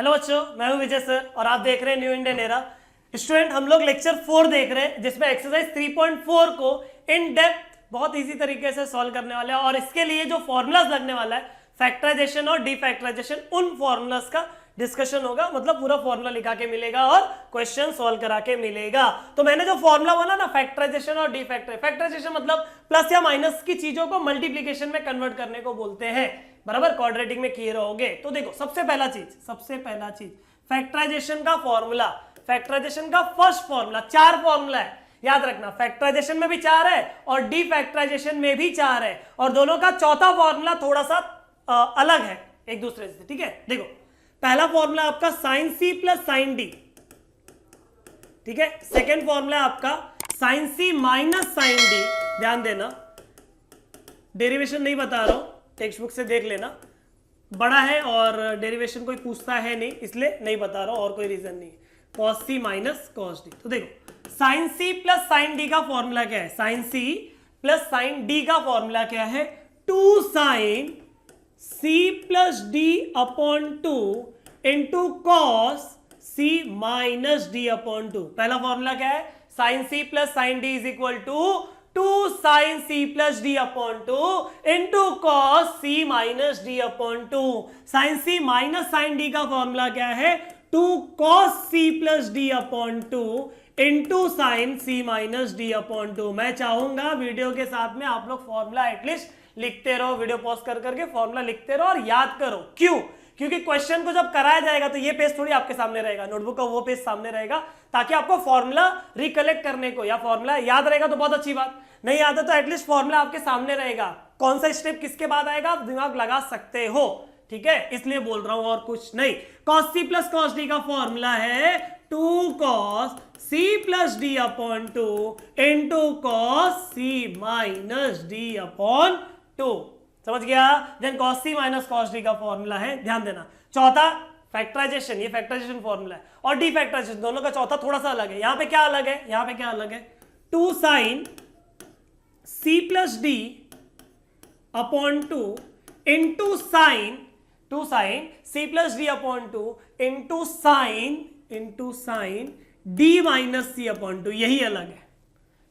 Hello बच्चों, मैं हूं विजय सर और आप देख रहे हैं न्यू इंडियन एरा। स्टूडेंट, हम लोग लेक्चर 4 देख रहे हैं जिसमें एक्सरसाइज 3.4 को इन डेप्थ बहुत इजी तरीके से सॉल्व करने वाले हैं और इसके लिए जो फॉर्मूलाज लगने वाला है फैक्टराइजेशन और डीफैक्टराइजेशन, उन फॉर्मूलाज का डिस्कशन होगा। मतलब पूरा फॉर्मूला लिखा के मिलेगा और क्वेश्चन सॉल्व करा के मिलेगा। तो मैंने जो फॉर्मूला बोला ना फैक्टराइजेशन और फैक्टराइजेशन मतलब प्लस या माइनस की चीजों को मल्टीप्लीकेशन में कन्वर्ट करने को बोलते हैं। बराबर, क्वाड्रेटिक में किए रहोगे। तो देखो, सबसे पहला चीज फैक्टराइजेशन का फॉर्मूला, फैक्टराइजेशन का फर्स्ट फॉर्मूला, 4 फॉर्मूला है, याद रखना। फैक्टराइजेशन में भी 4 है और डीफैक्टराइजेशन में भी 4 है और दोनों का चौथा फॉर्मूला थोड़ा सा अलग है एक दूसरे से। ठीक है, देखो पहला फॉर्मूला आपका sine C plus sine D, ठीक है। सेकेंड फॉर्मूला आपका sine C minus sine D. ध्यान देना, डेरिवेशन नहीं बता रहा हूं, टेक्स्ट बुक से देख लेना, बड़ा है और डेरिवेशन कोई पूछता है नहीं इसलिए नहीं बता रहा हूं, और कोई रीजन नहीं। Cos C minus cos D. तो देखो sine C plus sine D का फॉर्मूला क्या है? Sine C plus sine D का फॉर्मूला क्या है? 2 sine C plus D upon 2 into cos C minus D upon 2। पहला फॉर्मूला क्या है? Sine C plus sine D is equal to 2 sine C plus D upon 2 into cos C minus D upon 2। Sine C minus sine D का formula क्या है? 2 cos C plus D upon 2 into sine C minus D upon 2। मैं चाहूंगा video के साथ में आप लोग फॉर्मूला एटलीस्ट लिखते रहो, वीडियो पॉज कर करके फॉर्मूला लिखते रहो और याद करो। क्यों? क्योंकि क्वेश्चन को जब कराया जाएगा तो ये पेज थोड़ी आपके सामने रहेगा, नोटबुक का वो पेज सामने रहेगा, ताकि आपको फॉर्मूला रिकलेक्ट करने को, या फॉर्मूला याद रहेगा तो बहुत अच्छी बात, नहीं याद है तो एटलीस्ट फॉर्मूला आपके सामने रहेगा। कौन सा स्टेप किसके बाद आएगा आप दिमाग लगा सकते हो। ठीक है, इसलिए बोल रहा हूं और कुछ नहीं। Cos C plus cos D का फॉर्मूला है 2 cos C plus D upon 2 into cos C minus D upon 2। समझ गया? Then cos c minus cos d का फॉर्मूला है, ध्यान देना। चौथा फैक्टराइजेशन, ये फैक्टराइजेशन फॉर्मूला है, और डीफैक्टराइजेशन, दोनों का चौथा थोड़ा सा अलग है। यहां पे क्या अलग है? यहां पे क्या अलग है? 2 sine c plus D upon 2 into sine 2 sine c plus D upon 2 into sine d minus c upon 2। यही अलग है।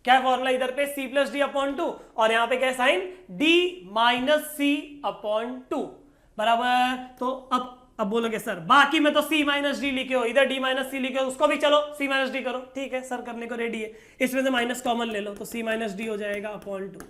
क्या फॉर्मूला इधर पे? c प्लस डी अपॉन 2 और यहां पे क्या है? Sine d minus c upon 2। बराबर। तो अब बोलोगे सर बाकी में तो c माइनस डी लिखे हो, इधर d माइनस c लिखे हो, उसको भी चलो c माइनस डी करो। ठीक है सर, करने को रेडी है। इसमें से माइनस कॉमन ले लो तो c माइनस डी हो जाएगा अपॉन 2।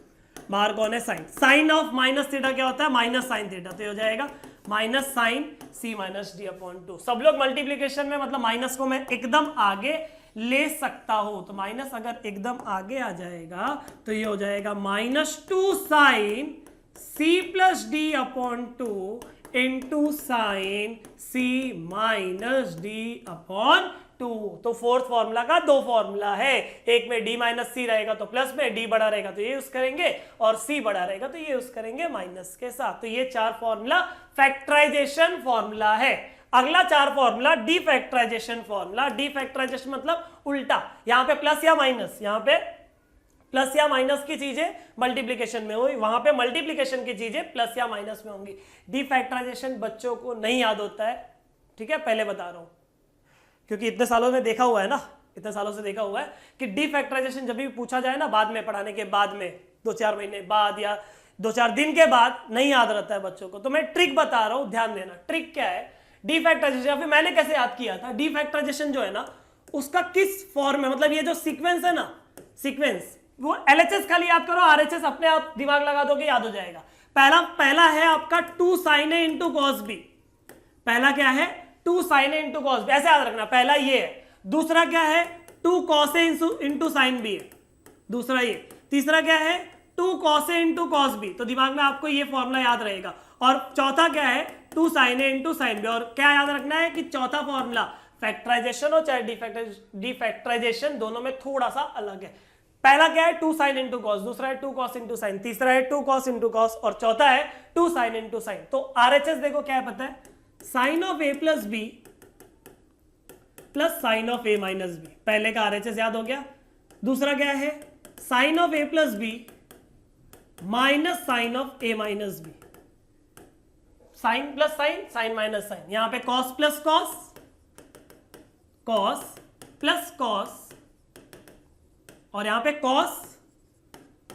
बाहर कौन है? Sine. Sine of minus theta क्या होता है? Minus sine theta. तो हो जाएगा minus sine c minus D upon 2। सब लोग मल्टीप्लीकेशन में मतलब माइनस को मैं एकदम आगे ले सकता हूं, तो माइनस अगर एकदम आगे आ जाएगा तो ये हो जाएगा minus 2 sine C plus D upon 2 into sine C minus D upon 2। तो फोर्थ फॉर्मूला का 2 फॉर्मूला है, एक में d माइनस सी रहेगा तो प्लस में, d बड़ा रहेगा तो ये यूज करेंगे, और c बड़ा रहेगा तो ये यूज करेंगे माइनस के साथ। तो ये 4 फॉर्मूला फैक्टराइजेशन फॉर्मूला है। अगला 4 फॉर्मूला डीफैक्टराइजेशन फॉर्मूला। डीफैक्टराइजेशन मतलब उल्टा, यहां पे प्लस या माइनस, यहां पे प्लस या माइनस की चीजें मल्टीप्लीकेशन में हुई, वहां पे मल्टीप्लीकेशन की चीजें प्लस या माइनस में होंगी। डीफैक्टराइजेशन बच्चों को नहीं याद होता है, ठीक है, पहले बता रहा हूं, क्योंकि इतने सालों में देखा हुआ है ना, इतने सालों से देखा हुआ है कि डीफैक्टराइजेशन जब भी पूछा जाए ना, बाद में पढ़ाने के बाद में 2-4 महीने बाद या 2-4 दिन के बाद नहीं याद रहता है बच्चों को। तो मैं ट्रिक बता रहा हूं, ध्यान देना। ट्रिक क्या है? डीफैक्टराइजेशन, या फिर मैंने कैसे याद किया था, डीफैक्टराइजेशन जो है ना उसका किस फॉर्म है, मतलब ये जो सीक्वेंस है ना, सीक्वेंस वो एलएचएस खाली याद करो, आरएचएस अपने आप दिमाग लगा दोगे याद हो जाएगा। पहला है आपका 2 sign A into cos B. पहला क्या है? 2 sign A into cos B, ऐसे याद रखना। पहला ये है। दूसरा क्या है? 2 cos A into sine B है, दूसरा ये। तीसरा क्या है? 2 cos A into cos B. तो दिमाग में आपको ये फॉर्मूला याद रहेगा। और चौथा क्या है? 2 sign A into sine B. और क्या याद रखना है कि चौथा फॉर्मूला फैक्टराइजेशन हो चाहे डीफैक्टराइजेशन, दोनों में थोड़ा सा अलग है। पहला क्या है? 2 साइन इंटू कॉस, दूसरा है 2 कॉस इंटू साइन, तीसरा है 2 कॉस इंटू कॉस, और चौथा है 2 साइन इंटू साइन। तो आरएचएस देखो क्या है पता है? Sine of A plus B plus sine of A minus B. पहले का आरएचएस याद हो गया। दूसरा क्या है? Sine of A plus B minus sine of A minus B. Sine plus sine, sine minus sine, यहां पे cos plus cos, cos plus cos, और यहां पे कॉस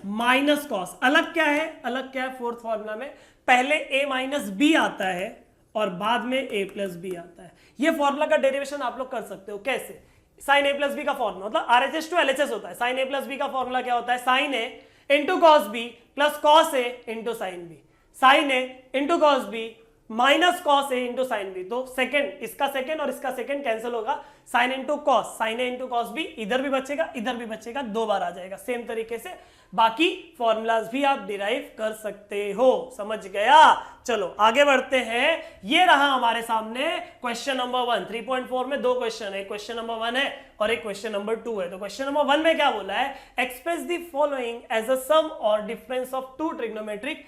माइनस कॉस। अलग क्या है, अलग क्या है फोर्थ फॉर्मूला में, पहले a माइनस बी आता है और बाद में a प्लस बी आता है। ये फॉर्मूला का डेरिवेशन आप लोग कर सकते हो। कैसे? साइन a प्लस बी का फॉर्मूला मतलब RHS टू LHS होता है। साइन a प्लस बी का फॉर्मूला क्या होता है? Sine a into cos B plus cos a into sine B, sine a into cos B minus cos A into sine B. तो सेकंड, इसका सेकंड और इसका सेकंड कैंसिल होगा, sine into cos, sine A into cos B, इधर भी बचेगा इधर भी बचेगा, दो बार आ जाएगा। सेम तरीके से बाकी फॉर्मूलाज भी आप डिराइव कर सकते हो। समझ गया? चलो आगे बढ़ते हैं। ये रहा हमारे सामने क्वेश्चन नंबर 1। 3.4 में दो क्वेश्चन है, क्वेश्चन नंबर 1 है और एक क्वेश्चन नंबर 2 है। तो क्वेश्चन नंबर 1 में क्या बोला है? Express the following as a sum और difference of two trigonometric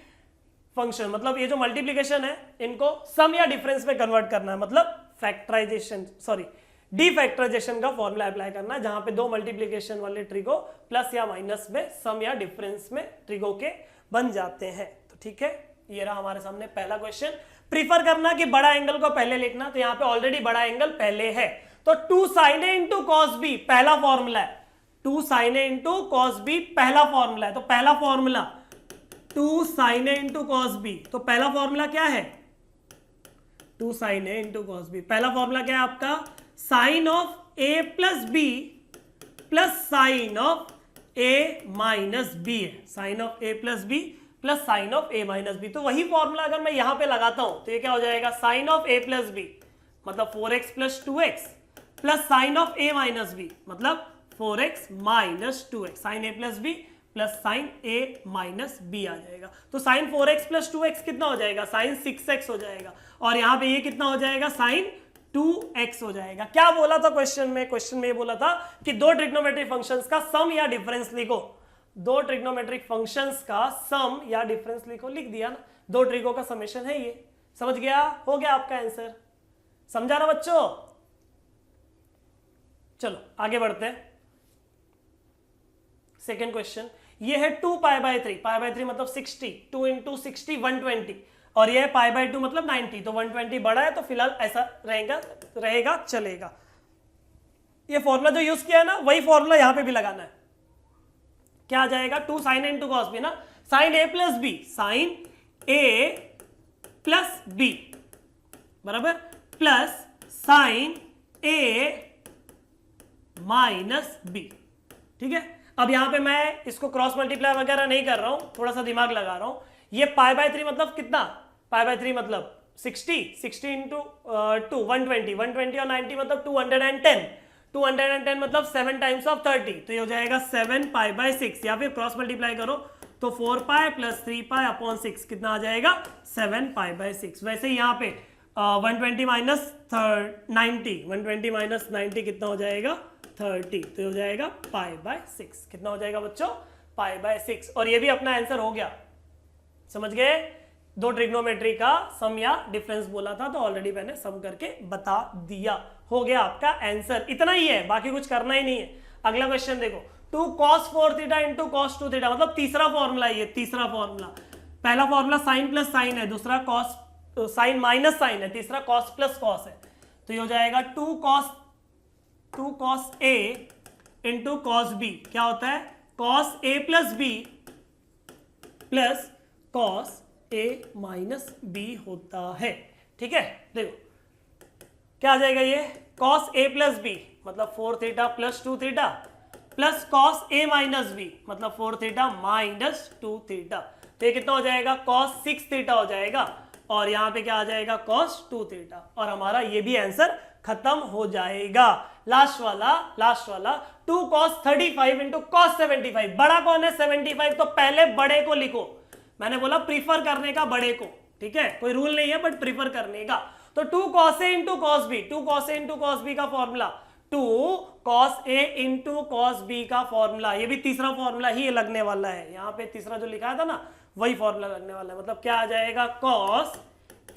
function. मतलब ये जो मल्टीप्लीकेशन है इनको सम या डिफरेंस में कन्वर्ट करना है, मतलब फैक्टराइजेशन, सॉरी डीफैक्टराइजेशन का फॉर्मूला अप्लाई करना है, जहां पे दो मल्टीप्लीकेशन वाले ट्रिगो प्लस या माइनस में सम या डिफरेंस में ट्रिगो के बन जाते हैं। तो ठीक है, ये रहा हमारे सामने पहला क्वेश्चन। प्रीफर करना कि बड़ा एंगल को पहले लिखना, तो यहाँ पे ऑलरेडी बड़ा एंगल पहले है, तो 2 sin a into cos B पहला फॉर्मूला है। 2 sin a into cos B पहला फॉर्मूला है। तो पहला formula 2 sin a into cos B, तो पहला फॉर्मूला क्या है? 2 sin a into cos B. पहला फॉर्मूला क्या है आपका? Sine of a plus B plus sine of a minus B है। Sine of a plus B plus sine of a minus B. तो वही फॉर्मूला अगर मैं यहां पे लगाता हूं तो ये क्या हो जाएगा? Sine of a plus B मतलब 4x प्लस 2x प्लस sine of a minus B मतलब 4x minus 2x। Sine a plus B plus sine a minus B आ जाएगा। तो साइन 4x प्लस 2x कितना हो जाएगा? साइन 6x हो जाएगा। और यहां पे ये कितना हो जाएगा? साइन 2x हो जाएगा। क्या बोला था क्वेश्चन में? क्वेश्चन में ये बोला था कि दो ट्रिग्नोमेट्रिक फंक्शंस का सम या डिफरेंस लिखो। दो ट्रिग्नोमेट्रिक फंक्शंस का सम या डिफरेंस लिखो। लिख दिया ना, दो ट्रिगो का समेशन है ये। समझ गया? हो गया आपका आंसर। समझा ना बच्चों? चलो आगे बढ़ते हैं। सेकेंड क्वेश्चन ये है 2 पाई बाय 3। पाई बाय 3 मतलब 60, 2 इंटू 60 120, और ये है पाई बाय 2 मतलब 90। तो 120 बड़ा है तो फिलहाल ऐसा रहेगा चलेगा। ये फॉर्मूला जो यूज किया है ना वही फॉर्मूला यहां पे भी लगाना है। क्या आ जाएगा? 2 sin a into cos B ना, sine a plus B, sine a plus B बराबर plus sine a minus B. ठीक है, अब यहां पे मैं इसको क्रॉस मल्टीप्लाई वगैरह नहीं कर रहा हूं, थोड़ा सा दिमाग लगा रहा हूं। ये पाई बाय 3 मतलब कितना? पाई बाय 3 मतलब 60 इंटू 2 120, 120 और 90 मतलब 210, 210 मतलब 7 टाइम्स ऑफ 30, तो ये हो जाएगा 7 पाई बाय 6। या फिर क्रॉस मल्टीप्लाई करो तो 4 पाई प्लस 3 पाई अपॉन 6 कितना आ जाएगा? 7 पाई बाय 6। वैसे ही यहाँ पे 120 माइनस 90, 120 माइनस 90 कितना हो जाएगा? 30, तो हो जाएगा पाई बाय 6। कितना हो जाएगा बच्चों? Pi by 6। और ये भी अपना आंसर हो गया। समझ गए? दो ट्रिग्नोमेट्री का सम या डिफरेंस बोला था तो ऑलरेडी मैंने सम करके बता दिया। हो गया आपका आंसर। इतना ही है, बाकी कुछ करना ही नहीं है। अगला क्वेश्चन देखो, 2 cos 4 theta into cos 2 theta मतलब तीसरा फॉर्मूला। ये तीसरा फॉर्मूला, पहला फॉर्मूला साइन प्लस साइन है, दूसरा कॉस साइन माइनस साइन है, तीसरा कॉस प्लस कॉस है। तो ये हो जाएगा 2 cos a into cos b। क्या होता है? cos a plus b plus cos a minus b होता है। ठीक है, देखो क्या आ जाएगा? ये cos a प्लस b मतलब 4 theta plus 2 theta plus cos a minus b मतलब 4 थीटा माइनस 2 थीटा। तो ये कितना हो जाएगा? cos 6 थीटा हो जाएगा। और यहां पे क्या आ जाएगा? cos 2 theta. और हमारा ये भी आंसर खत्म हो जाएगा। लास्ट वाला 2 cos 35 इंटू cos 75। बड़ा कौन है? 75। तो पहले बड़े को लिखो। मैंने बोला प्रीफर करने का बड़े को। ठीक है, कोई रूल नहीं है बट प्रीफर करने का। तो 2 cos a into cos b, 2 cos a into cos b का formula, 2 cos a into cos b का फॉर्मूला। ये भी तीसरा फॉर्मूला ही लगने वाला है। यहाँ पे तीसरा जो लिखा था ना वही फॉर्मूला लगने वाला है। मतलब क्या आ जाएगा? cos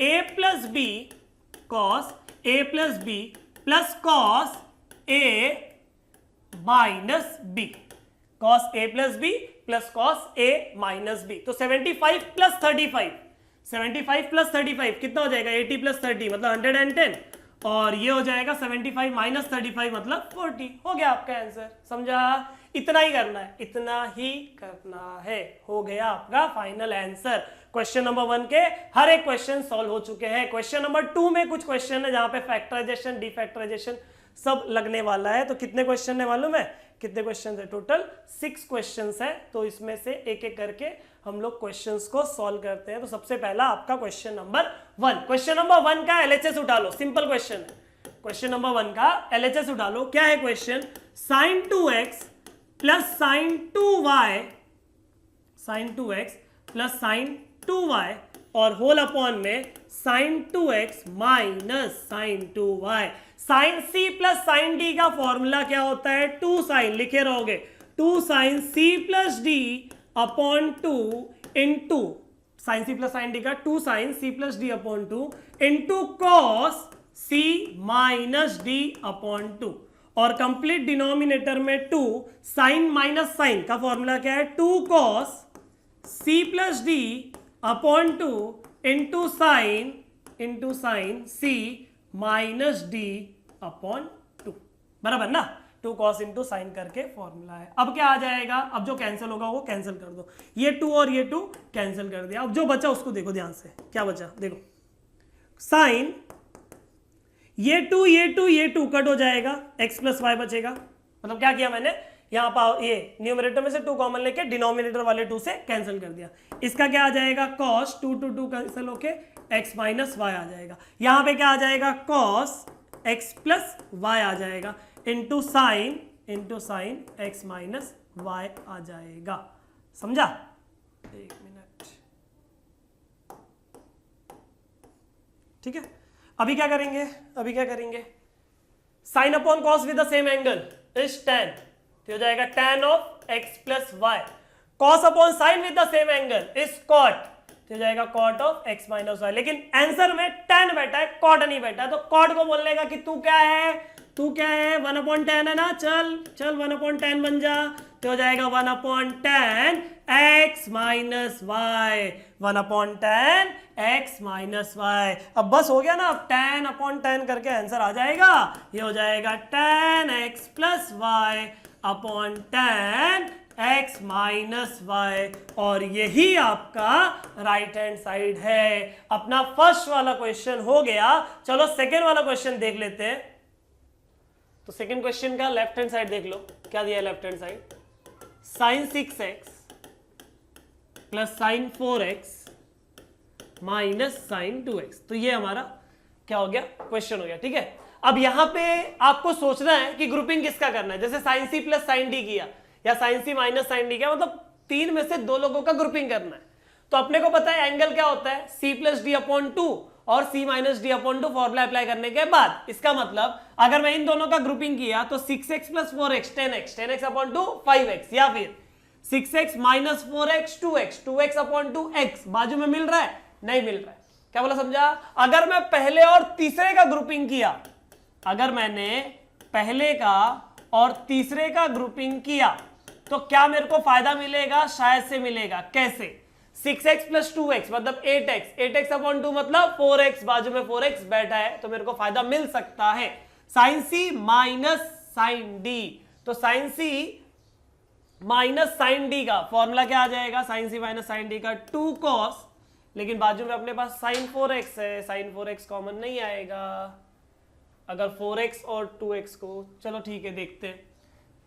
a plus b, cos a plus b plus cos a minus b, cos a plus b plus cos a minus b। तो 75 प्लस 35, 75 प्लस 35 कितना हो जाएगा 80 प्लस 30 मतलब 110 और ये हो जाएगा 75 माइनस 35 मतलब 40। हो गया आपका आंसर, समझा? इतना ही करना है, इतना ही करना है, हो गया आपका फाइनल आंसर। क्वेश्चन नंबर 1 के हर एक क्वेश्चन सॉल्व हो चुके हैं। क्वेश्चन नंबर 2 में कुछ क्वेश्चन है जहां पे फैक्टराइजेशन डिफैक्टराइजेशन सब लगने वाला है। तो कितने क्वेश्चन है मालूम है? कितने क्वेश्चन है? टोटल 6 क्वेश्चन है। तो इसमें से एक एक करके हम लोग क्वेश्चंस को सॉल्व करते हैं। तो सबसे पहला आपका क्वेश्चन नंबर 1। क्वेश्चन नंबर 1 का एलएचएस उठा लो, सिंपल क्वेश्चन है। क्वेश्चन नंबर 1 का एलएचएस उठा लो। क्या है question? sin 2x plus sin 2y, sin 2x plus sin 2y और होल अपॉन में sin 2x minus sin 2y। sin c plus sin d का फॉर्मूला क्या होता है? 2 sin, लिखे रहोगे 2 sin c plus d upon 2 into sin c plus sin d का 2 sin c plus d upon 2 into cos c minus d upon 2 और complete denominator में 2 sin minus sin का फॉर्मूला क्या है? 2 cos c plus d upon 2 into sine c minus d upon 2, बराबर ना? 2 cos into sine करके formula है। अब क्या आ जाएगा? अब जो कैंसिल होगा वो कैंसिल कर दो, ये 2 और ये 2 कैंसिल कर दिया। अब जो बचा उसको देखो ध्यान से, क्या बचा देखो, साइन ये 2 कट हो जाएगा, x प्लस वाई बचेगा। मतलब क्या किया मैंने यहाँ पर, ये न्यूमरेटर में से 2 कॉमन लेके डिनोमिनेटर वाले 2 से कैंसिल कर दिया। इसका क्या आ जाएगा? cos 2 कैंसिल होके x माइनस वाई आ जाएगा। यहाँ पे क्या आ जाएगा? cos x प्लस वाई आ जाएगा into sine x minus Y आ जाएगा। समझा? एक मिनट, ठीक है। अभी क्या करेंगे? Sine upon cos with the same angle is tan, तो हो जाएगा tan of x plus Y. Cos upon sine with the same angle is cot, तो हो जाएगा cot of x minus Y. लेकिन आंसर में tan बैठा है, कॉट नहीं बैठा है, तो कॉट को बोलने का कि तू क्या है 1/10 है ना, चल 1/10 बन जा, तो हो जाएगा 1/10 x minus Y, 1/10 x minus Y. अब बस हो गया ना, अब tan/10 करके आंसर आ जाएगा। ये हो जाएगा tan x plus Y upon tan x minus Y और यही आपका राइट हैंड साइड है। अपना फर्स्ट वाला क्वेश्चन हो गया। चलो सेकेंड वाला क्वेश्चन देख लेते हैं। तो सेकेंड क्वेश्चन का लेफ्ट हैंड साइड देख लो, क्या दिया है left hand side? sin 6x plus sin 4x minus sin 2x। तो ये हमारा क्या हो गया? क्वेश्चन हो गया, ठीक है। अब यहां पे आपको सोचना है कि ग्रुपिंग किसका करना है। जैसे sin c plus sin d किया या sin c minus sin d किया, मतलब 3 में से 2 लोगों का ग्रुपिंग करना है। तो अपने को पता है एंगल क्या होता है, c प्लस डी अपॉन 2 और c minus D upon 2 formula apply करने के बाद। इसका मतलब अगर मैं इन दोनों का ग्रुपिंग किया तो 6x plus 4x 10x upon 2 5x, या फिर 6x minus 4x 2x upon 2x। बाजू में मिल रहा है? नहीं मिल रहा है। क्या बोला, समझा? अगर मैं पहले और तीसरे का ग्रुपिंग किया, अगर मैंने पहले का और तीसरे का ग्रुपिंग किया तो क्या मेरे को फायदा मिलेगा? शायद से मिलेगा। कैसे? 6x प्लस 2x मतलब 8x अपॉन 2 मतलब 4x, बाजू में 4x बैठा है तो मेरे को फायदा मिल सकता है। sin c minus sin d, तो sin c minus sin d का फॉर्मूला क्या आ जाएगा? sin c minus sin d का 2 cos, लेकिन बाजू में अपने पास sin 4x है, sin 4x कॉमन नहीं आएगा अगर 4x और 2x को। चलो ठीक है, देखते हैं।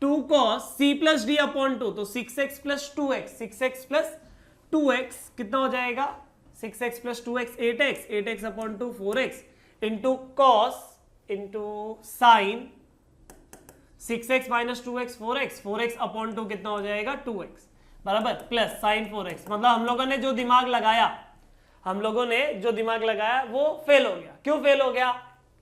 2 cos c plus d upon 2, तो 6x plus 2x, 6x plus 2x कितना हो जाएगा? 6x plus 2x 8x upon 2 4x into cos into sine 6x minus 2x 4x upon 2 कितना हो जाएगा? 2x बराबर प्लस साइन 4x। मतलब हम लोगों ने जो दिमाग लगाया वो फेल हो गया। क्यों फेल हो गया?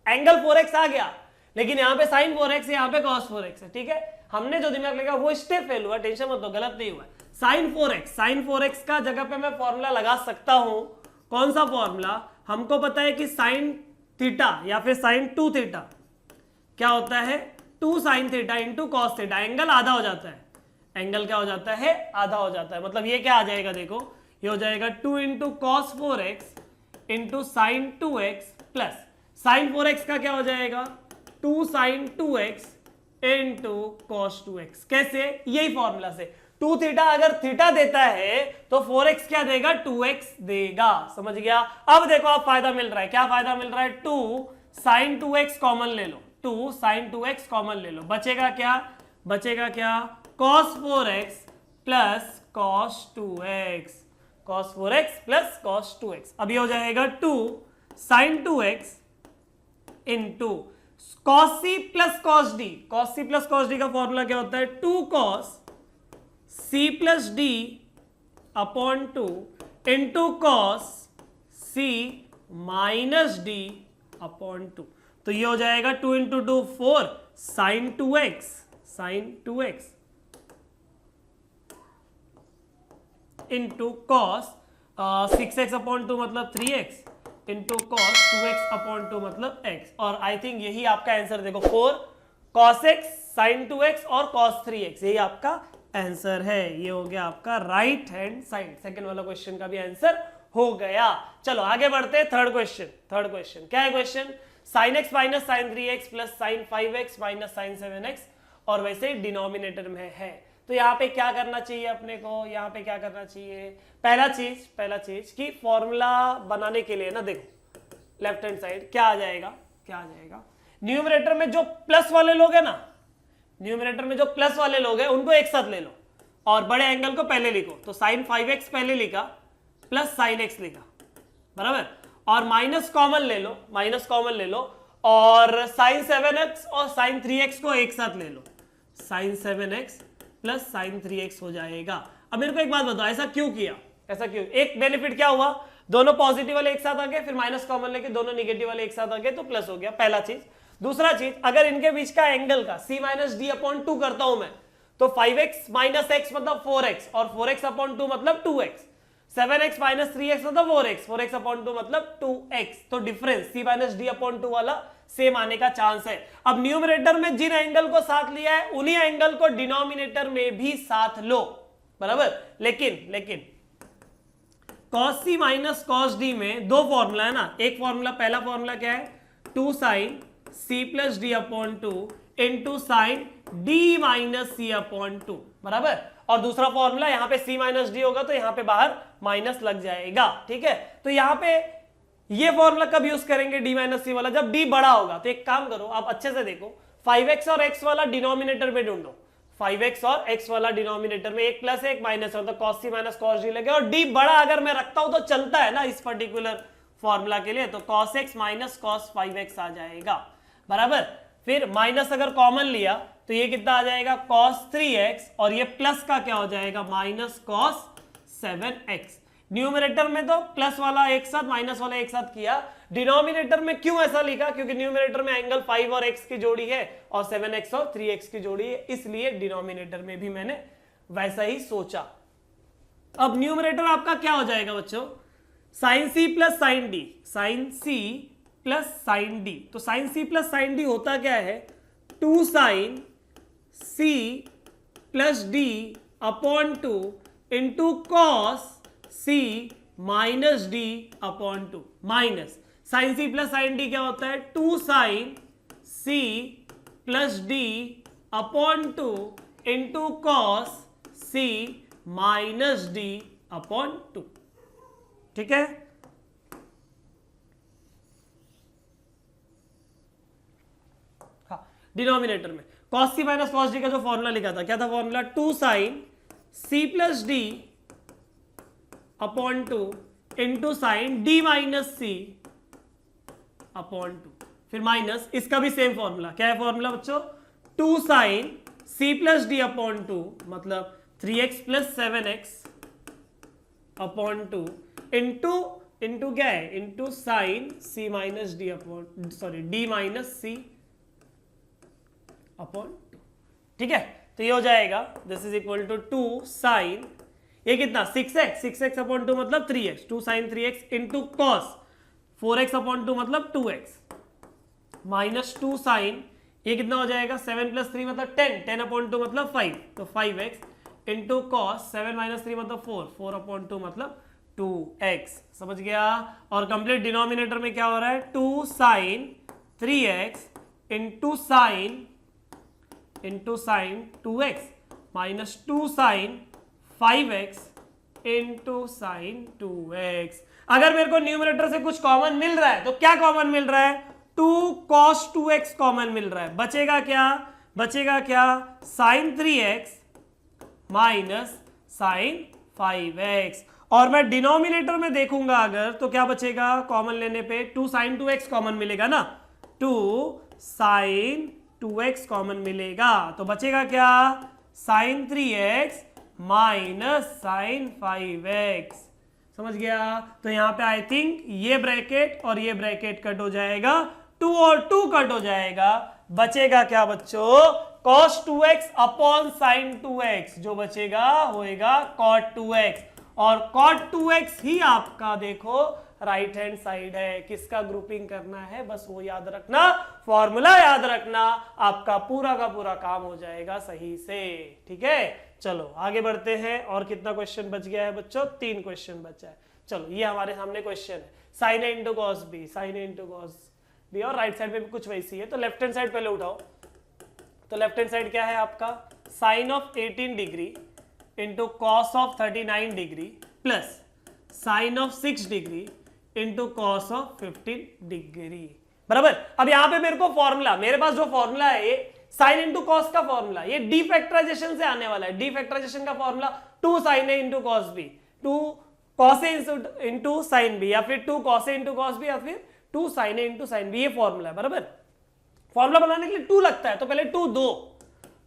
एंगल 4x आ गया लेकिन यहाँ पे साइन 4x है, यहाँ पे cos 4x है, ठीक है। हमने जो दिमाग लगाया वो स्टेप फेल हुआ, टेंशन मत लो, गलत नहीं हुआ। साइन 4x का जगह पे मैं फॉर्मूला लगा सकता हूं। कौन सा फॉर्मूला? हमको पता है कि साइन थीटा या फिर साइन 2 थीटा क्या होता है? 2 sine theta into cos theta. Angle आधा हो जाता है, एंगल क्या हो जाता है? आधा हो जाता है। मतलब ये क्या आ जाएगा? देखो ये हो जाएगा 2 into cos 4x into sine 2x प्लस साइन 4x का क्या हो जाएगा 2 sine 2x into cos 2x। कैसे? यही फॉर्मूला से 2 थीटा अगर थीटा देता है तो 4x क्या देगा 2x देगा। समझ गया? अब देखो आप फायदा मिल रहा है, क्या फायदा मिल रहा है 2 साइन 2x कॉमन ले लो, 2 साइन 2x कॉमन ले लो, बचेगा क्या cos 4x plus cos 2x, cos 4x plus cos 2x। अब ये हो जाएगा 2 sine 2x into cos c plus cos d। cos c plus cos d का फॉर्मूला क्या होता है 2 cos c plus d upon 2 into cos c minus d upon 2। तो ये हो जाएगा 2 into 2 4 sine 2x into cos 6x upon 2 मतलब 3x into cos 2x upon 2 मतलब x। और आई थिंक यही आपका आंसर, देखो 4 cos x साइन 2x और cos 3x, यही आपका आंसर है। ये हो गया आपका राइट हैंड साइड, सेकंड वाला क्वेश्चन का भी आंसर हो गया। चलो आगे बढ़ते हैं थर्ड क्वेश्चन क्या है question sine x minus sine 3x plus sine 5x minus sine 7x और वैसे डिनोमिनेटर में है। तो यहाँ पे क्या करना चाहिए अपने को, यहाँ पे क्या करना चाहिए, पहला चीज कि फॉर्मूला बनाने के लिए ना देखो लेफ्ट हैंड साइड क्या आ जाएगा न्यूमरेटर में जो प्लस वाले लोग हैं ना, न्यूमरेटर में जो प्लस वाले लोग हैं उनको एक साथ ले लो और बड़े एंगल को पहले लिखो। तो साइन 5x पहले लिखा प्लस साइन x लिखा, बराबर, और माइनस कॉमन ले लो और साइन 7x और साइन 3x को एक साथ ले लो, sign 7x plus sign 3x हो जाएगा। अब मेरे को एक बात बताओ ऐसा क्यों किया, एक बेनिफिट क्या हुआ, दोनों पॉजिटिव वाले एक साथ आ गए, फिर माइनस कॉमन लेके दोनों निगेटिव वाले एक साथ आ गए तो प्लस हो गया, पहला चीज। दूसरा चीज, अगर इनके बीच का एंगल का c माइनस डी अपॉन 2 करता हूं मैं तो 5x माइनस x मतलब 4x और 4x अपॉन 2 मतलब 2x, 7x माइनस 3x मतलब 4x अपॉन 2 मतलब 2x। तो difference c minus D upon 2 वाला सेम आने का चांस है। अब न्यूमरेटर में जिन एंगल को साथ लिया है उन्हीं एंगल को डिनोमिनेटर में भी साथ लो, बराबर। लेकिन cos c minus cos d में दो फॉर्मूला है ना, एक फॉर्मूला, पहला फॉर्मूला क्या है 2 sine c plus D upon 2 into sine d minus c upon 2, बराबर। और दूसरा फॉर्मूला यहाँ पे c माइनस डी होगा तो यहाँ पे बाहर माइनस लग जाएगा, ठीक है। तो यहाँ पे ये फॉर्मूला कब यूज करेंगे d माइनस सी वाला, जब d बड़ा होगा। तो एक काम करो, आप अच्छे से देखो 5x और x वाला डिनोमिनेटर में ढूंढो, 5x और x वाला डिनोमिनेटर में एक प्लस है एक माइनस है तो cos c minus cos d लगे, और d बड़ा अगर मैं रखता हूं तो चलता है ना इस पर्टिकुलर फॉर्मूला के लिए, तो cos x minus cos 5x आ जाएगा, बराबर। फिर माइनस अगर कॉमन लिया तो ये कितना आ जाएगा cos 3x और ये प्लस का क्या हो जाएगा माइनस cos 7x। न्यूमरेटर में तो प्लस वाला एक साथ माइनस वाला एक साथ किया, डिनोमिनेटर में क्यों ऐसा लिखा, क्योंकि न्यूमरेटर में एंगल 5 और x की जोड़ी है और 7x और 3x की जोड़ी है, इसलिए डिनोमिनेटर में भी मैंने वैसा ही सोचा। अब न्यूमरेटर आपका क्या हो जाएगा बच्चों, sine c plus sine D, sine c plus sine D. तो sine c plus sine D होता क्या है 2 sine c plus D upon 2 into cos c minus D upon 2, minus sine c plus sine D क्या होता है 2 sine c plus D upon 2 into cos c minus D upon 2, ठीक है। हाँ, denominator में cos c minus cos d का जो formula लिखा था क्या था formula 2 sine c plus D upon 2 into sine D minus C upon 2, फिर माइनस इसका भी सेम फॉर्मूला, क्या है फॉर्मूला बच्चों 2 sine c plus D upon 2 मतलब 3x plus 7x upon 2 into क्या है into sine c minus D upon D minus C upon 2, ठीक है। तो ये हो जाएगा this is equal to 2 sine ये कितना 6x अपॉन 2 मतलब 3x, 2 sign 3x into cos 4x upon 2 मतलब 2x माइनस 2 साइन ये कितना हो जाएगा 7 प्लस 3 मतलब 10 अपॉन 2 मतलब 5 तो 5x इंटू कॉस 7 माइनस 3 मतलब 4 अपॉन 2 मतलब 2x, समझ गया। और कंप्लीट डिनोमिनेटर में क्या हो रहा है, 2 sin 3x into sine 2x minus 2 sin 5x into sine 2x। अगर मेरे को न्यूमरेटर से कुछ कॉमन मिल रहा है तो क्या कॉमन मिल रहा है, 2 cos 2x कॉमन मिल रहा है। बचेगा क्या, sin 3x minus sin 5x। और मैं डिनोमिनेटर में देखूंगा अगर, तो क्या बचेगा, कॉमन लेने पे 2 sin 2x कॉमन मिलेगा ना, 2 sin 2x कॉमन मिलेगा, तो बचेगा क्या, sin 3x minus sin 5x। समझ गया। तो यहां पे आई थिंक ये ब्रैकेट और ये ब्रैकेट कट हो जाएगा, 2 और 2 कट हो जाएगा, बचेगा क्या बच्चों, cos 2x upon sin 2x, जो बचेगा होएगा cot 2x। और cot 2x ही आपका देखो राइट हैंड साइड है। किसका ग्रुपिंग करना है, बस वो याद रखना, फॉर्मूला याद रखना, आपका पूरा का पूरा काम हो जाएगा सही से। ठीक है, चलो आगे बढ़ते हैं। और कितना क्वेश्चन बच गया है बच्चों, 3 क्वेश्चन बचा है। चलो ये हमारे सामने क्वेश्चन है, sin a into cos B, sin a into cos B, और राइट साइड में भी कुछ वैसी है। तो लेफ्ट हैंड साइड पहले उठाओ। तो लेफ्ट हैंड साइड क्या है आपका, sine of 18 degree into cos of 39 degree plus sine of 6 degree into cos of 15 degree, बराबर। अब यहां पे मेरे को फॉर्मूला, मेरे पास जो फॉर्मूला है ये साइन इंटू कॉस का फॉर्मूला, ये डी फैक्टराइजेशन से आने वाला है। डी फैक्टराइजेशन का formula 2 sin a into cos B, 2 cos a into sine B, या फिर 2 cos a into cos B, या फिर 2 sin a into sine B, ये फॉर्मूला है, बराबर। फॉर्मूला बनाने के लिए 2 लगता है, तो पहले 2 दो,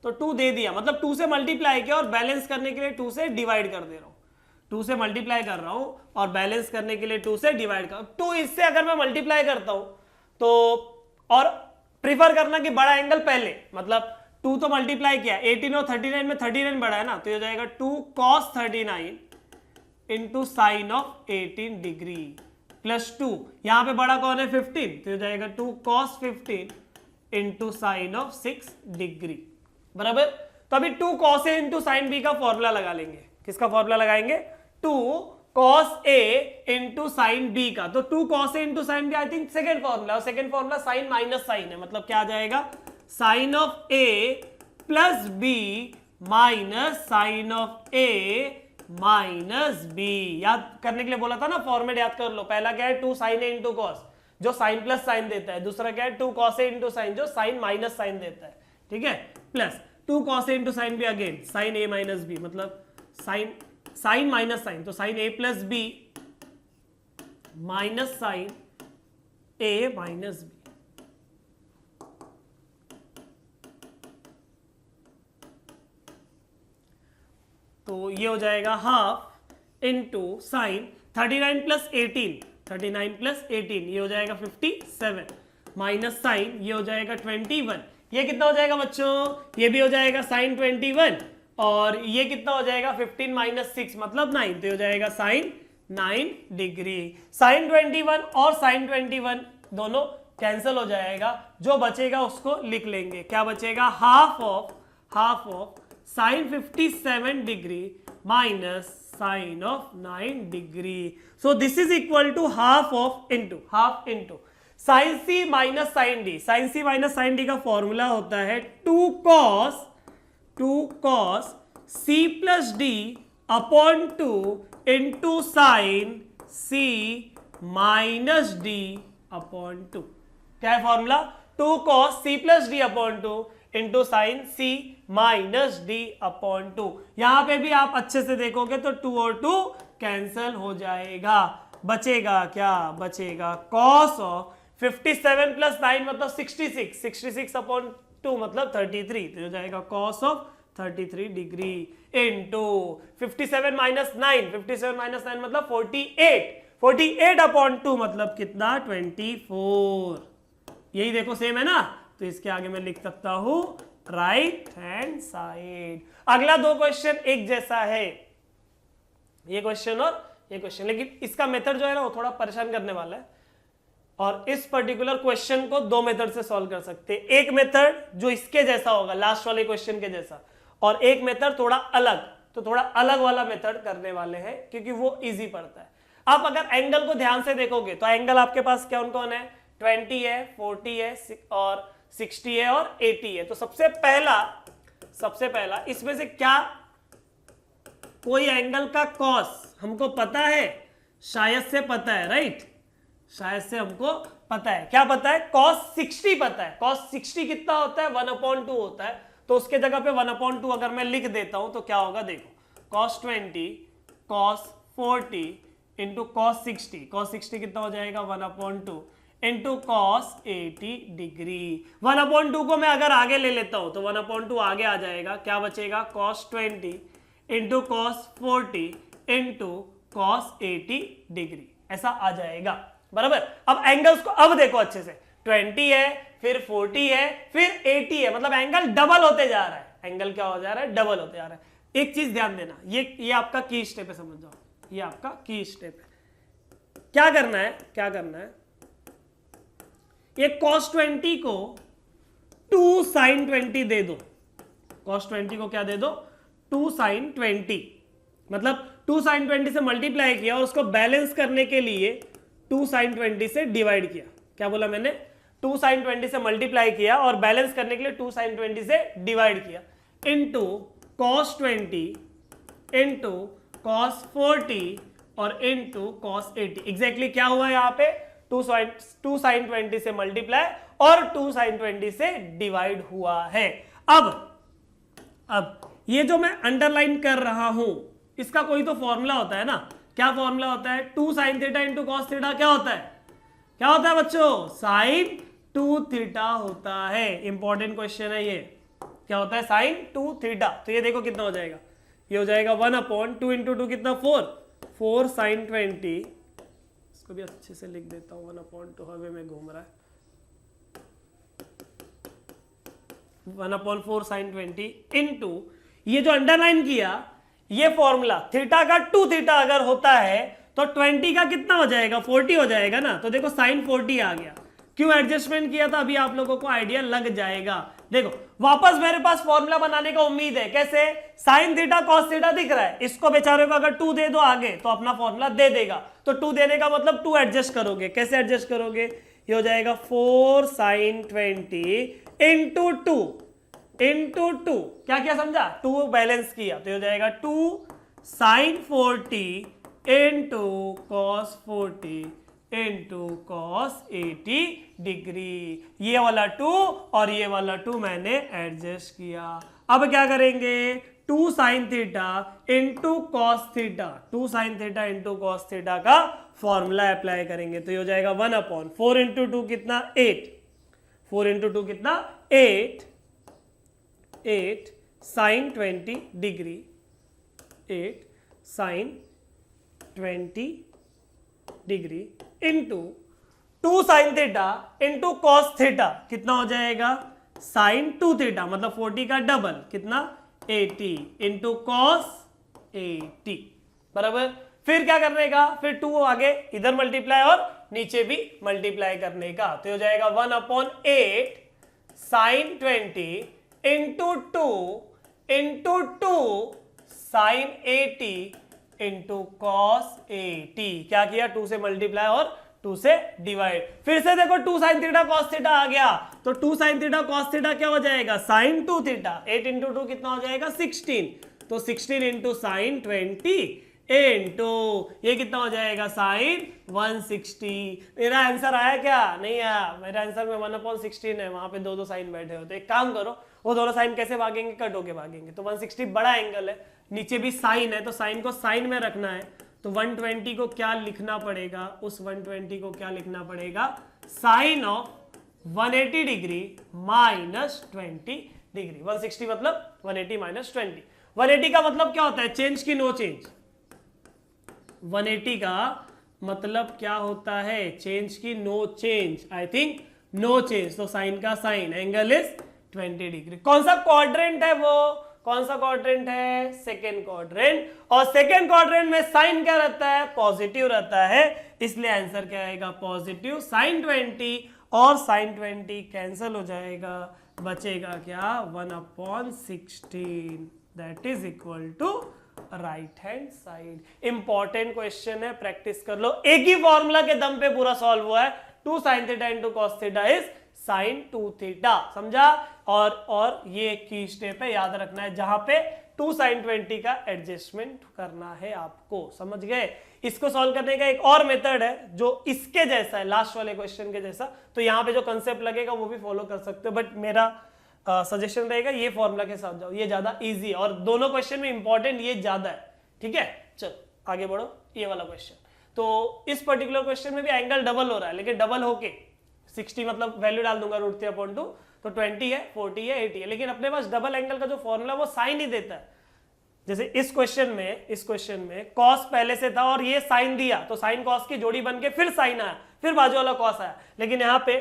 तो 2 दे दिया, मतलब 2 से मल्टीप्लाई किया और बैलेंस करने के लिए 2 से डिवाइड कर दे रहा हूं। 2 से मल्टीप्लाई कर रहा हूं और बैलेंस करने के लिए 2 से डिवाइड कर, 2 इससे अगर मैं मल्टीप्लाई करता हूं तो, और प्रीफर करना कि बड़ा एंगल पहले, मतलब 2 तो मल्टीप्लाई किया, 18 और 39 में 39 बड़ा है ना, तो ये हो जाएगा 2 cos 39 into sine of 18 degree plus 2, यहां पे बड़ा कौन है 15, तो ये हो जाएगा 2 cos 15 into sine of 6 degree, बराबर। तो अभी 2 cos a into sine B का फॉर्मूला लगा लेंगे। किसका फॉर्मूला लगाएंगे, 2 cos a into sine B का। तो 2 cos a into sine B I think second formula, और second formula sine minus sine है, मतलब क्या आ जाएगा, sine of a plus B minus sine of a minus B. याद करने के लिए बोला था ना, फॉर्मेट याद कर लो। पहला क्या है, 2 sin a इंटू कॉस, जो साइन प्लस साइन देता है। दूसरा क्या है, 2 cos a इंटू साइन, जो साइन माइनस साइन देता है, ठीक है, plus 2 cos a into sine B, again sine a minus B, मतलब साइन माइनस साइन, तो sine a plus B minus sine a minus B. तो ये हो जाएगा half into sine 39 plus 18, 39 plus 18 ये हो जाएगा 57, माइनस साइन ये हो जाएगा 21। ये कितना हो जाएगा बच्चों, ये भी हो जाएगा साइन 21, और ये कितना हो जाएगा 15 माइनस 6 मतलब 9, तो हो जाएगा साइन 9 डिग्री। साइन 21 और साइन 21 दोनों कैंसिल हो जाएगा, जो बचेगा उसको लिख लेंगे। क्या बचेगा, half of sine 57 degree minus sine of 9 degree. So this is equal to half into sine C minus sine D. Sine C minus sine D का फॉर्मूला होता है 2 cos C plus D upon 2 into sine C minus D upon 2। क्या है formula, 2 cos C plus D upon 2 into sine C minus D upon 2। यहां पे भी आप अच्छे से देखोगे तो 2 और 2 कैंसल हो जाएगा, बचेगा क्या, बचेगा cos ऑफ 57 प्लस 9 मतलब 66, 66 अपॉन 2 मतलब 33, तो हो जाएगा cos of 33 degree into 57 minus 9, 57 minus 9 मतलब 48, 48 अपॉन 2 मतलब कितना 24। यही देखो सेम है ना, तो इसके आगे मैं लिख सकता हूं राइट हैंड साइड। अगला 2 क्वेश्चन एक जैसा है, ये क्वेश्चन और ये क्वेश्चन, लेकिन इसका मेथड जो है ना वो थोड़ा परेशान करने वाला है। और इस पर्टिकुलर क्वेश्चन को 2 मेथड से सॉल्व कर सकते हैं। एक मेथड जो इसके जैसा होगा, लास्ट वाले क्वेश्चन के जैसा, और एक मेथड थोड़ा अलग, तो थोड़ा अलग वाला मेथड करने वाले हैं क्योंकि वो इजी पड़ता है। आप अगर एंगल को ध्यान से देखोगे तो एंगल आपके पास कौन कौन है, 20 है, 40 है और 60 है और 80 है। तो सबसे पहला इसमें से क्या कोई एंगल का कॉस हमको पता है, शायद से पता है, राइट, शायद से हमको पता है। क्या पता है, cos 60 पता है। cos 60 कितना होता है, 1/2 होता है। तो उसके जगह पे 1/2 अगर मैं लिख देता हूं तो क्या होगा, देखो cos 20 cos 40 into cos 60, cos 60 कितना हो जाएगा 1/2 इंटू cos 80 डिग्री। 1/2 को मैं अगर आगे ले लेता हूं तो 1/2 आगे आ जाएगा, क्या बचेगा cos 20 into cos 40 into cos 80 degree, ऐसा आ जाएगा, बराबर। अब एंगल्स को अब देखो अच्छे से, 20 है, फिर 40 है, फिर 80 है, मतलब एंगल डबल होते जा रहा है। एंगल क्या हो जा रहा है, डबल होते जा रहा है। एक चीज ध्यान देना, ये आपका की स्टेप है, समझ जाओ, ये आपका की स्टेप है। क्या करना है, ये cos 20 को 2 sin 20 दे दो। cos 20 को क्या दे दो, 2 sin 20, मतलब 2 sin 20 से मल्टीप्लाई किया और उसको बैलेंस करने के लिए 2 sin 20 से डिवाइड किया। क्या बोला मैंने, 2 sin 20 से मल्टीप्लाई किया और बैलेंस करने के लिए 2 sin 20 से डिवाइड किया, इनटू cos 20 इनटू cos 40 और इनटू cos 80। एग्जैक्टली क्या हुआ यहाँ पे, 2 sin 20 से मल्टीप्लाई और 2 sin 20 से डिवाइड हुआ है। अब ये जो मैं अंडरलाइन कर रहा हूं इसका कोई तो फॉर्मूला होता है ना। क्या फॉर्मूला होता है, 2 sin theta into cos theta क्या होता है बच्चों, sin 2 थीटा होता है। इंपॉर्टेंट क्वेश्चन है ये, क्या होता है sin 2 थीटा। तो ये देखो कितना हो जाएगा, ये हो जाएगा 1/2 इंटू 2 कितना 4 sin 20, इसको भी अच्छे से लिख देता हूं, 1/2 हवे में घूम रहा है, 1/4 sin 20 इंटू ये जो अंडरलाइन किया ये फॉर्मूला, थीटा का 2 थीटा अगर होता है तो 20 का कितना हो जाएगा, 40 हो जाएगा ना। तो देखो sin 40 आ गया, क्यों एडजस्टमेंट किया था अभी आप लोगों को आइडिया लग जाएगा। देखो वापस मेरे पास फॉर्मूला बनाने का उम्मीद है, कैसे, sin थीटा cos थीटा दिख रहा है, इसको बेचारे को अगर 2 दे दो आगे तो अपना फॉर्मूला दे देगा। तो 2 देने का मतलब 2 एडजस्ट करोगे, कैसे एडजस्ट करोगे, ये हो जाएगा 4 sin 20 इंटू 2 क्या किया समझा, 2 बैलेंस किया तो हो जाएगा 2 sin 40 into cos 40 into cos 80 degree. ये वाला 2 और ये वाला 2 मैंने एडजस्ट किया। अब क्या करेंगे, 2 sin theta into cos theta, 2 sin theta into cos theta का फॉर्मूला अप्लाई करेंगे तो ये हो जाएगा 1/4 इंटू 2 कितना 8, 4 इंटू 2 कितना 8 sin 20 degree, 8 sin 20 degree into 2 sin theta into cos theta कितना हो जाएगा sin 2 थीटा, मतलब 40 का डबल कितना 80 इंटू कॉस 80, बराबर। फिर क्या करने का, फिर 2 आगे इधर मल्टीप्लाई और नीचे भी मल्टीप्लाई करने का, तो हो जाएगा 1/8 sin 20 into 2 sin 80 into cos 80। क्या किया, 2 से मल्टीप्लाई और 2 से डिवाइड। फिर से देखो 2 sin थीटा cos थीटा आ गया, तो 2 sin थीटा cos थीटा क्या हो जाएगा sin 2 थीटा, 8 इंटू 2 कितना हो जाएगा 16, तो 16 इंटू sin 20 इंटू ये कितना हो जाएगा sin 160। मेरा आंसर आया क्या, नहीं आया, मेरा आंसर में 1/16 है, वहां पे 2 साइन बैठे होते। एक काम करो, वो दोनों साइन कैसे भागेंगे, कट होके भागेंगे। तो 160 बड़ा एंगल है, नीचे भी साइन है, तो साइन को साइन में रखना है, तो 120 को क्या लिखना पड़ेगा, उस 120 को क्या लिखना पड़ेगा, sine of 180 degree minus 20 degree. 160 मतलब 180 माइनस 20। 180 का मतलब क्या होता है, चेंज की नो चेंज। 180 का मतलब क्या होता है, चेंज की no change, I think no change, तो साइन का साइन, एंगल इज 20 डिग्री। कौन सा क्वाड्रेंट है वो, कौन सा क्वाड्रेंट है, सेकेंड क्वाड्रेंट, और सेकेंड क्वाड्रेंट में साइन क्या रहता है, पॉजिटिव रहता है, इसलिए आंसर क्या आएगा पॉजिटिव। साइन 20 और साइन 20 कैंसिल हो जाएगा, बचेगा क्या 1/16, that is equal to right hand side. Important question है, प्रैक्टिस कर लो। एक ही फॉर्मूला के दम पे पूरा सॉल्व हुआ है। 2 sin theta into cos theta is sin 2 theta, समझा। और ये की स्टेप है, याद रखना है, जहां पे 2 sin 20 का एडजस्टमेंट करना है आपको, समझ गए। इसको सॉल्व करने का एक और मेथड है जो इसके जैसा है, लास्ट वाले क्वेश्चन के जैसा। तो यहाँ पे जो कंसेप्ट लगेगा वो भी फॉलो कर सकते हो, बट मेरा सजेशन रहेगा ये फॉर्मूला के साथ जाओ, ये ज्यादा इजी है और दोनों क्वेश्चन में इंपॉर्टेंट ये ज्यादा है, ठीक है। चलो आगे बढ़ो, ये वाला क्वेश्चन। तो इस पर्टिकुलर क्वेश्चन में भी एंगल डबल हो रहा है, लेकिन डबल होके 60 मतलब वैल्यू डाल दूंगा √3/2, तो 20 है, 40 है, 80 है, लेकिन अपने पास डबल एंगल का जो फॉर्मूला वो साइन ही देता है। जैसे इस क्वेश्चन में कॉस पहले से था और ये साइन दिया, तो साइन कॉस की जोड़ी बन के फिर साइन आया, फिर बाजू वाला कॉस आया। लेकिन यहाँ पे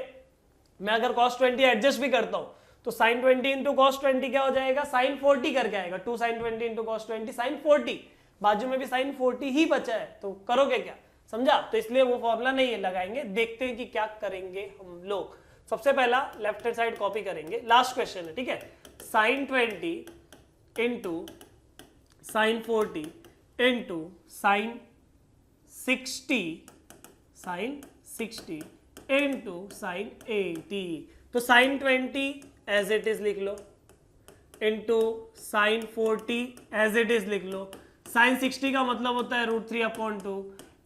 मैं अगर cos 20 एडजस्ट भी करता हूं तो sin 20 इंटू कॉस 20 क्या हो जाएगा, sin 40 करके आएगा। 2 sin 20 इंटू कॉस 20 sin 40, बाजू में भी sin 40 ही बचा है, तो करोगे क्या, समझा। तो इसलिए वो फॉर्मूला नहीं लगाएंगे, देखते हैं कि क्या करेंगे हम लोग। सबसे पहला लेफ्ट हैंड साइड कॉपी करेंगे, लास्ट क्वेश्चन है, ठीक है। sin 20 into sin 40 into sin 60 into sin 80। तो sin 20 एज इट इज लिख लो, into sin 40 as it is लिख लो। sin 60 का मतलब होता है √3/2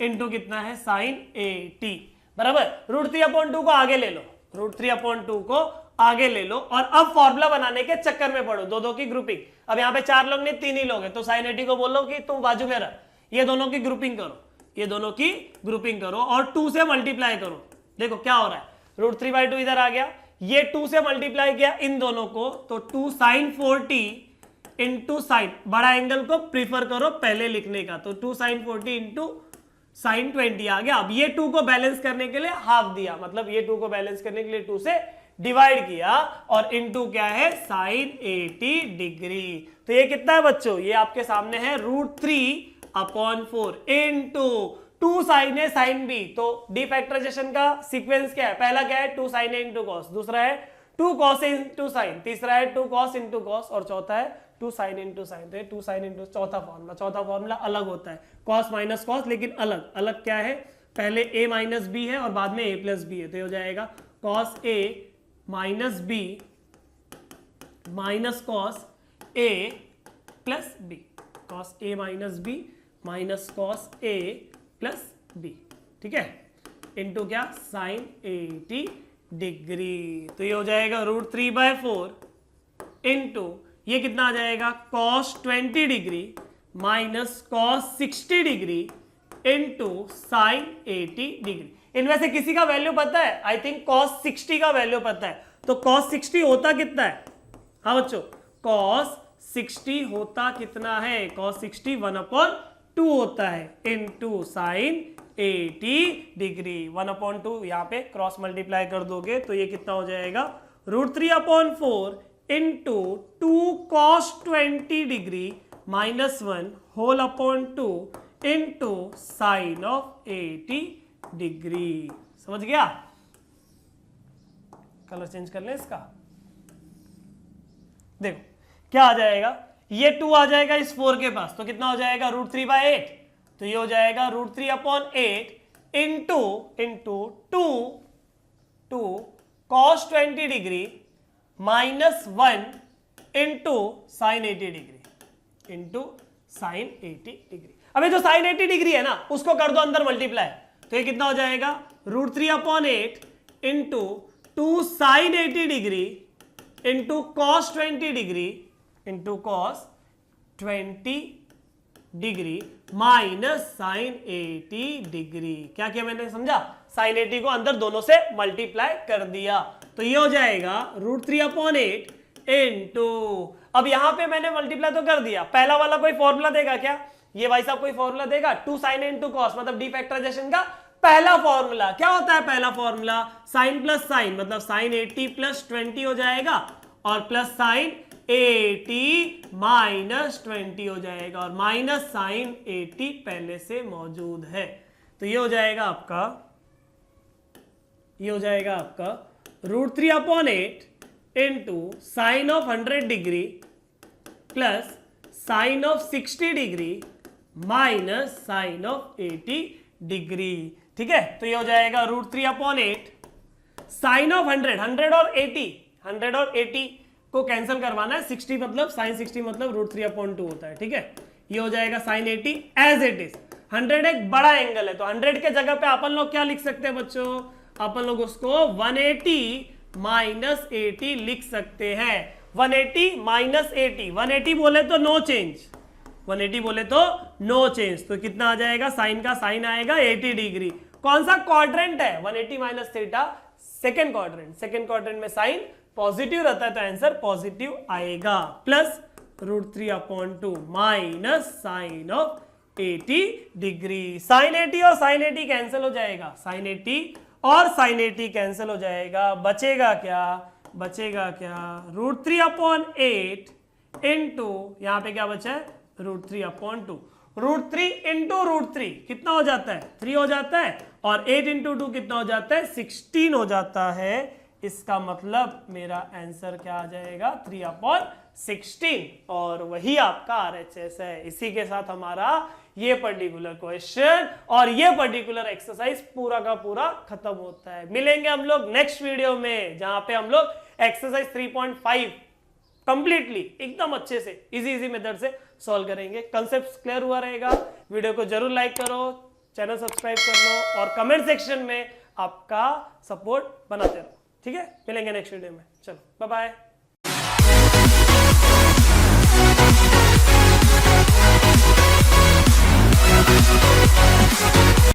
इंटू कितना है sin 80, बराबर। √3/2 को आगे ले लो, √3/2 को आगे ले लो, और अब फॉर्मूला बनाने के चक्कर में पड़ो, दो की ग्रुपिंग। अब यहाँ पे 4 लोग नहीं 3 ही लोग हैं, तो sin 80 को बोलो कि तुम बाजू में रह, ये दोनों की ग्रुपिंग करो, ये दोनों की ग्रुपिंग करो और 2 से मल्टीप्लाई करो। देखो क्या हो रहा है, √3/2 इधर आ गया, ये 2 से मल्टीप्लाई किया इन दोनों को, तो 2 sin 40 इंटू साइन, बड़ा एंगल को प्रीफर करो पहले लिखने का, तो 2 sin 40 इंटू sin 20 आ गया। अब ये 2 को बैलेंस करने के लिए हाफ दिया, मतलब ये 2 को बैलेंस करने के लिए 2 से डिवाइड किया, और इनटू क्या है sin 80 डिग्री। तो ये कितना है बच्चों, ये आपके सामने है √3/4 into 2 sin A sin B। तो डिफैक्टराइजेशन का सीक्वेंस क्या है, पहला क्या है 2 sin A इंटू कॉस, दूसरा है 2 cos A इंटू साइन, तीसरा है 2 cos इंटू कॉस, और चौथा है 2 sin इंटू साइन। तो 2 sin इंटू चौथा फॉर्मूला अलग होता है, cos माइनस कॉस, लेकिन अलग अलग क्या है, पहले A माइनस बी है और बाद में A प्लस बी है, तो ये हो जाएगा cos A minus B minus cos A plus B, cos A minus B minus cos A plus B, ठीक है, इंटू क्या sin 80 डिग्री। तो ये हो जाएगा √3/4 इंटू ये कितना आ जाएगा cos 20 degree minus cos 60 degree into sin 80 degree. इनमें से किसी का वैल्यू पता है, आई थिंक cos 60 का वैल्यू पता है। तो cos 60 होता कितना है, हाँ बच्चों, cos 60 होता कितना है, cos 60 1/2 होता है इंटू sin 80 डिग्री। 1/2 यहाँ पे क्रॉस मल्टीप्लाई कर दोगे तो ये कितना हो जाएगा, √3/4 into 2 cos 20 degree minus 1 whole upon 2 into sine of 80 degree. समझ गया, कलर चेंज कर ले इसका। देखो क्या आ जाएगा, ये 2 आ जाएगा इस 4 के पास, तो कितना हो जाएगा √3/8, तो ये हो जाएगा √3/8 into 2 cos 20 degree minus 1 into sine 80 degree into sine 80 degree. अब ये जो साइन 80 डिग्री है ना, उसको कर दो अंदर मल्टीप्लाई, तो ये कितना हो जाएगा √3/8 into 2 sine 80 degree into cos 20 degree into cos 20 degree minus sine 80 degree. क्या किया मैंने, समझा, साइन 80 को अंदर दोनों से मल्टीप्लाई कर दिया, तो ये हो जाएगा √3/8 इंटू, अब यहां पे मैंने मल्टीप्लाई तो कर दिया, पहला वाला कोई फॉर्मूला देगा क्या, ये भाई साहब कोई फॉर्मूला देगा, 2 sin A इंटू कॉस, मतलब डिफैक्टराइजेशन का पहला फॉर्मूला क्या होता है, पहला फॉर्मूला साइन प्लस साइन, मतलब साइन 80 प्लस 20 हो जाएगा, और प्लस साइन 80 माइनस 20 हो जाएगा, और माइनस साइन 80 पहले से मौजूद है। तो ये हो जाएगा आपका √3/8 into sine of 100 degree plus sine of 60 degree minus sine of 80 degree. ठीक है, तो ये हो जाएगा √3/8 साइन ऑफ 100 और 80 को कैंसिल करवाना है। 60 मतलब साइन 60 मतलब √3/2 होता है। ठीक है, ये हो जाएगा साइन 80 एज इट इज। 100 एक बड़ा एंगल है, तो 100 के जगह पे अपन लोग क्या लिख सकते हैं बच्चों, अपन लोग उसको 180 माइनस 80 लिख सकते हैं। 180 माइनस 80, 180 बोले तो नो चेंज, 180 बोले तो नो चेंज, तो कितना आ जाएगा, साइन का साइन आएगा 80 डिग्री। कौन सा क्वाड्रेंट है, 180 minus theta second quadrant, second quadrant में साइन पॉजिटिव रहता है तो आंसर पॉजिटिव आएगा। Plus √3/2 minus sine of 80 degree. Sine 80 और साइन 80 कैंसिल हो जाएगा, साइन 80 और साइन 80 कैंसिल हो जाएगा। बचेगा क्या, बचेगा क्या, √3/8 इंटू यहां पे क्या बचा है, √3/2, √3 इंटू √3 कितना हो जाता है, 3 हो जाता है, और 8 इंटू 2 कितना हो जाता है, 16 हो जाता है। इसका मतलब मेरा आंसर क्या आ जाएगा, 3/16, और वही आपका RHS है। इसी के साथ हमारा ये पर्टिकुलर क्वेश्चन और ये पर्टिकुलर एक्सरसाइज पूरा का पूरा खत्म होता है। मिलेंगे हम लोग नेक्स्ट वीडियो में, जहां पे हम लोग एक्सरसाइज 3.5 कंप्लीटली एकदम अच्छे से इजी मेथड से सॉल्व करेंगे। कंसेप्ट क्लियर हुआ रहेगा, वीडियो को जरूर लाइक करो, चैनल सब्सक्राइब कर लो और कमेंट सेक्शन में आपका सपोर्ट बनाते रहो। ठीक है, मिलेंगे नेक्स्ट वीडियो में, चलो बाय बाय।